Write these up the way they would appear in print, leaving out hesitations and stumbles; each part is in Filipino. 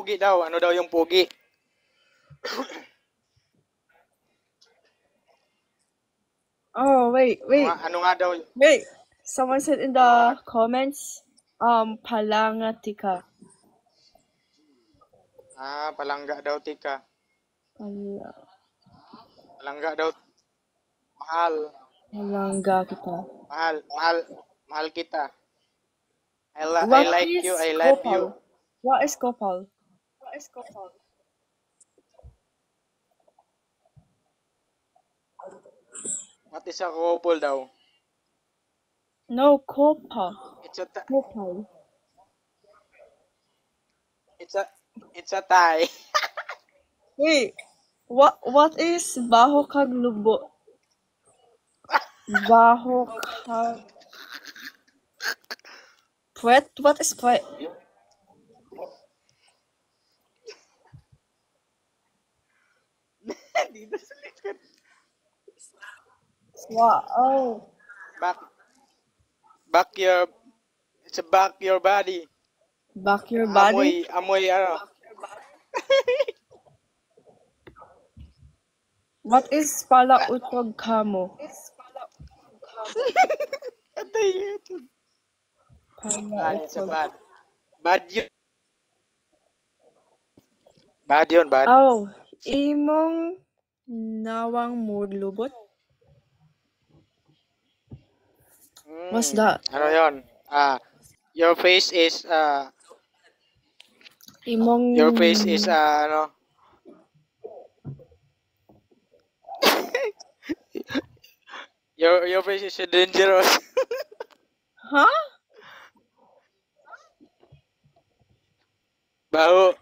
pogi daw? Ano daw yung pogi? Oh, wait. Ano nga daw? Wait. Someone said in the comments, palangatika. Palangga daw tika. Palangga daw. Mahal. Palangga kita. Mahal kita. I What like is you, I love kopal? you. What is kopal? What is a couple daw? No, kopal. It's a Kopal. it's a tie. Wait. What is baho kag lubo? Baho kag puwet? What is puwet? Dito sa likod. Wow. It's a back your body. Back your body? Amoy ano? What is pala utog kamo? Atay ito. Pala It's a utog. bad yun. Bad yun, bad. Oh, imong nawang mulubot? What's that? Ano yun? Your face is Imong ano? Your face is dangerous. Huh? Baho.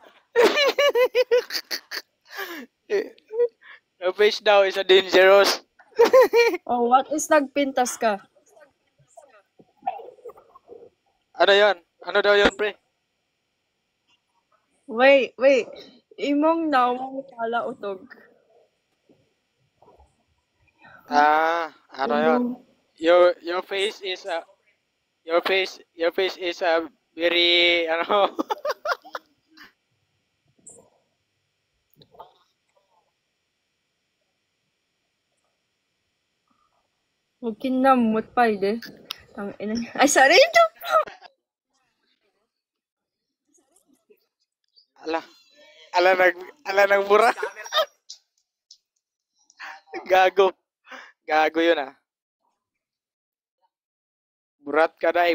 Your face daw is dangerous. Oh, what is nagpintas ka? Ano yun? Ano daw yun, pre? Wait. Imong nawang pala utog. Ano yun? Your face is very ano. Huwag kinamot pa, ide. Tangina. Ay, sorry ito! Ala nagbura. Gago yun ah. Burat ka day.